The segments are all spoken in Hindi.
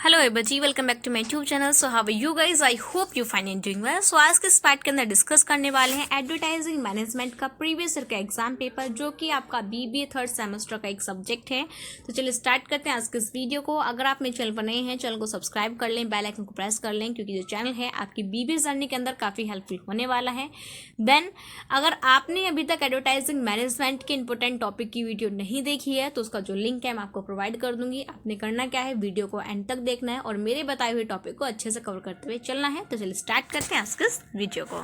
Hello everybody, welcome back to my YouTube channel. So how are you guys, I hope you find and doing well. So आज के इस पार्ट के अंदर डिस्कस करने वाले हैं एडवर्टाइजिंग मैनेजमेंट का प्रीवियस ईयर का एग्जाम पेपर, जो कि आपका बीबीए थर्ड सेमेस्टर का एक सब्जेक्ट है। तो चलिए स्टार्ट करते हैं आज के इस वीडियो को। अगर आप मेरे चैनल पर नए हैं, चैनल को सब्सक्राइब कर लें, बेल आइकन को प्रेस कर लें, क्योंकि जो चैनल है आपकी बीबीए जर्नी के अंदर काफ़ी हेल्पफुल होने वाला है। देन अगर आपने अभी तक एडवर्टाइजिंग मैनेजमेंट के इंपॉर्टेंट टॉपिक की वीडियो नहीं देखी है, तो उसका जो लिंक है मैं आपको प्रोवाइड कर दूंगी। आपने करना क्या है, वीडियो को एंड तक देखना है और मेरे बताए हुए टॉपिक को अच्छे से कवर करते हुए चलना है। तो चलिए स्टार्ट करते हैं आज के इस वीडियो को।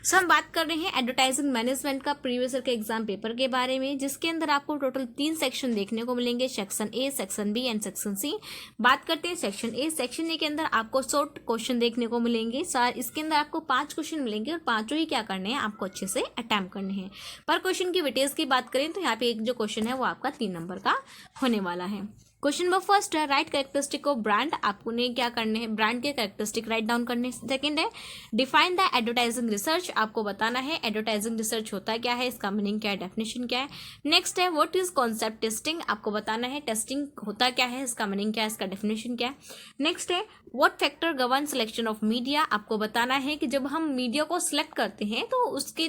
सो हम बात कर रहे हैं एडवर्टाइजिंग मैनेजमेंट का प्रीवियस ईयर के एग्जाम पेपर के बारे में, जिसके अंदर आपको टोटल 3 सेक्शन देखने को मिलेंगे, section A, section B and section C. बात करते हैं सेक्शन ए। सेक्शन ए के अंदर आपको शॉर्ट क्वेश्चन देखने को मिलेंगे। इसके अंदर आपको 5 क्वेश्चन मिलेंगे और पांचों ही क्या करने हैं, आपको अच्छे से अटेम्प्ट करने हैं। पर क्वेश्चन की वेटेज की बात करें तो यहाँ पे एक जो क्वेश्चन है वो आपका 3 नंबर का होने वाला है। क्वेश्चन नंबर फर्स्ट है राइट कैरेक्टरिस्टिक ऑफ ब्रांड। आपको ने क्या करने हैं, ब्रांड के कैरेक्टरिस्टिक राइट डाउन करने। सेकंड है डिफाइन द एडवर्टाइजिंग रिसर्च। आपको बताना है एडवर्टाइजिंग रिसर्च होता क्या है, इसका मीनिंग क्या है, डेफिनेशन क्या है। नेक्स्ट है व्हाट इज कॉन्सेप्ट टेस्टिंग। आपको बताना है टेस्टिंग होता क्या है, इसका मीनिंग क्या है, इसका डेफिनेशन क्या है। नेक्स्ट है what factor govern selection of media. आपको बताना है कि जब हम मीडिया को सिलेक्ट करते हैं तो उसके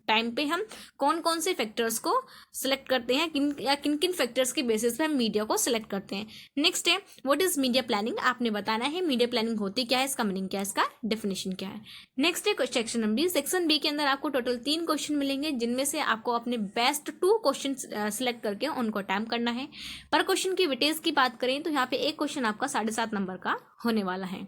टाइम पे हम कौन कौन से फैक्टर्स को सिलेक्ट करते हैं, किन किन फैक्टर्स के बेसिस पे हम मीडिया को सिलेक्ट करते हैं। नेक्स्ट है व्हाट इज मीडिया प्लानिंग। आपने बताना है मीडिया प्लानिंग होती क्या है, इसका मीनिंग क्या है, इसका डेफिनेशन क्या है। नेक्स्ट है section number B. Section B के अंदर आपको टोटल 3 क्वेश्चन मिलेंगे, जिनमें से आपको अपने बेस्ट 2 क्वेश्चन सिलेक्ट करके उनको अटेम्प्ट करना है। पर क्वेश्चन की वेटेज की बात करें तो यहाँ पे एक क्वेश्चन आपका 7.5 नंबर का होने वाला है।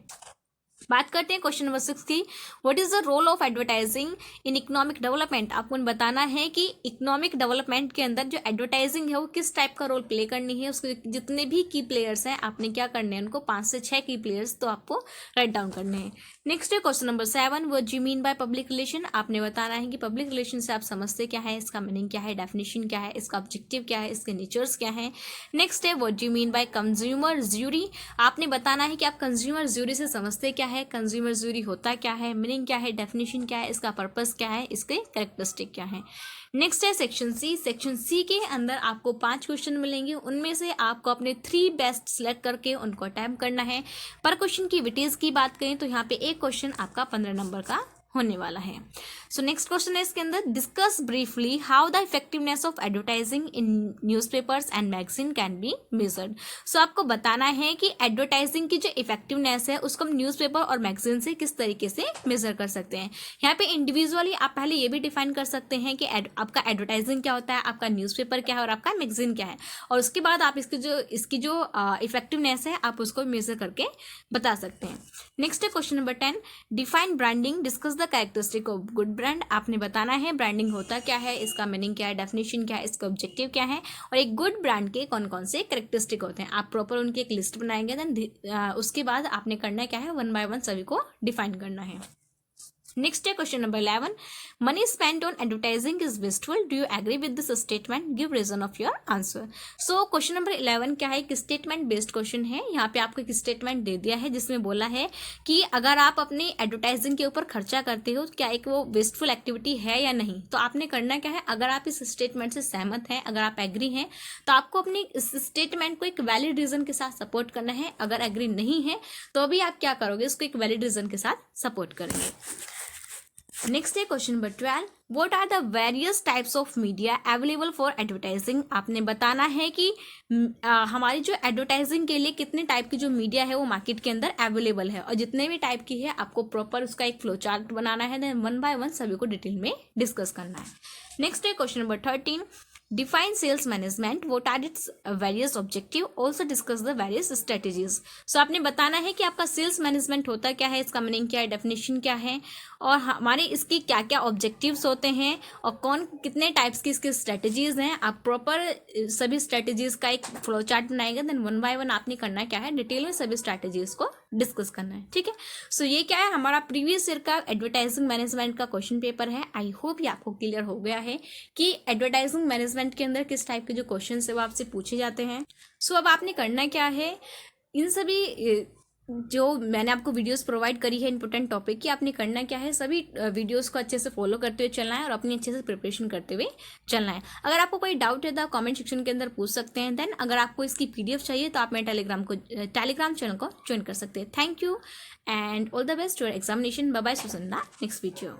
बात करते हैं क्वेश्चन नंबर 6 की। What is the role of advertising in economic development. आपको बताना है कि इकोनॉमिक डेवलपमेंट के अंदर जो एडवर्टाइजिंग है वो किस टाइप का रोल प्ले करनी है। उसके जितने भी की प्लेयर्स हैं आपने क्या करने हैं, उनको 5 से 6 की प्लेयर्स तो आपको राइट डाउन करने हैं। नेक्स्ट है क्वेश्चन नंबर 7, वो जी मीन बाय पब्लिक रिलेशन। आपने बताना है कि पब्लिक रिलेशन से आप समझते क्या है, इसका मीनिंग क्या है, डेफिनेशन क्या है, इसका ऑब्जेक्टिव क्या है, इसके नेचर्स क्या है। नेक्स्ट है what do mean by consumer jury. आपने बताना है कि आप कंज्यूमर ज्यूरी से समझते क्या है, कंज्यूमर ज्यूरी होता क्या है, मीनिंग क्या है, डेफिनेशन क्या है, इसका पर्पस क्या है, इसके कैरेक्टरिस्टिक क्या है। नेक्स्ट है सेक्शन सी। सेक्शन सी के अंदर आपको 5 क्वेश्चन मिलेंगे, उनमें से आपको अपने 3 बेस्ट सिलेक्ट करके उनको अटेम्प्ट करना है। पर क्वेश्चन की वेटेज की बात करें तो यहाँ पे एक क्वेश्चन आपका 15 नंबर का होने वाला है। सो नेक्स्ट क्वेश्चन है इसके अंदर discuss briefly how the effectiveness of advertising in newspapers and magazine can be measured. So आपको बताना है कि एडवर्टाइजिंग की जो इफेक्टिवनेस है उसको हम न्यूज़पेपर और मैगजीन से किस तरीके से मेजर कर सकते हैं। यहाँ पे इंडिविजुअली आप पहले ये भी डिफाइन कर सकते हैं कि आपका एडवर्टाइजिंग क्या होता है, आपका न्यूज़पेपर क्या है और आपका मैगजीन क्या है, और उसके बाद आप इसकी जो इफेक्टिवनेस है आप उसको मेजर करके बता सकते हैं। नेक्स्ट है question number 10 define branding, discuss the characteristic of good brand. आपने बताना है ब्रांडिंग होता क्या है, इसका मीनिंग क्या है, डेफिनेशन क्या है, इसका ऑब्जेक्टिव क्या है, और एक गुड ब्रांड के कौन कौन से कैरेक्टरिस्टिक होते हैं। आप प्रॉपर उनकी एक लिस्ट बनाएंगे, देन उसके बाद आपने करना क्या है, 1 बाय 1 सभी को डिफाइन करना है। नेक्स्ट है question number 11 money spent on advertising is wasteful, do you agree with this statement, give reason of your answer. So question number 11 क्या है, एक स्टेटमेंट बेस्ड क्वेश्चन है। यहाँ पे आपको एक स्टेटमेंट दे दिया है जिसमें बोला है कि अगर आप अपने एडवर्टाइजिंग के ऊपर खर्चा करते हो क्या एक वो वेस्टफुल एक्टिविटी है या नहीं। तो आपने करना क्या है, अगर आप इस स्टेटमेंट से सहमत हैं, अगर आप एग्री हैं, तो आपको अपनी इस स्टेटमेंट को एक वैलिड रीजन के साथ सपोर्ट करना है। अगर एग्री नहीं है तो अभी आप क्या करोगे, उसको एक वैलिड रीजन के साथ सपोर्ट करेंगे। नेक्स्ट है question number 12 what are the various types of media available for advertising. आपने बताना है कि हमारी जो एडवर्टाइजिंग के लिए कितने टाइप की जो मीडिया है वो मार्केट के अंदर अवेलेबल है, और जितने भी टाइप की है आपको प्रॉपर उसका एक फ्लो चार्ट बनाना है, देन 1 बाय 1 सभी को डिटेल में डिस्कस करना है। नेक्स्ट है question number 13 define sales management, what are its various objective, also discuss the various strategies. So आपने बताना है कि आपका सेल्स मैनेजमेंट होता क्या है, इसका मीनिंग क्या है, डेफिनेशन क्या है, और हमारे इसकी क्या क्या ऑब्जेक्टिव्स होते हैं, और कौन कितने टाइप्स की इसकी स्ट्रेटेजीज हैं। आप प्रॉपर सभी स्ट्रेटेजीज का एक फ्लो चार्ट बनाएंगे, देन 1 बाय 1 आपने करना क्या है, डिटेल में सभी स्ट्रेटेजीज को डिस्कस करना है। ठीक है, सो ये क्या है, हमारा प्रीवियस ईयर का एडवर्टाइजिंग मैनेजमेंट का क्वेश्चन पेपर है। आई होप ये आपको क्लियर हो गया है कि एडवर्टाइजिंग मैनेजमेंट के अंदर किस टाइप के जो क्वेश्चन है वो आपसे पूछे जाते हैं। सो अब आपने करना क्या है, इन सभी जो मैंने आपको वीडियोस प्रोवाइड करी है इंपॉर्टेंट टॉपिक की, आपने करना क्या है, सभी वीडियोस को अच्छे से फॉलो करते हुए चलना है और अपनी अच्छे से प्रिपरेशन करते हुए चलना है। अगर आपको कोई डाउट है तो कमेंट सेक्शन के अंदर पूछ सकते हैं। देन अगर आपको इसकी पीडीएफ चाहिए तो आप मेरे टेलीग्राम चैनल को ज्वाइन कर सकते हैं। Thank you and all the best your examination. Bye bye, next video.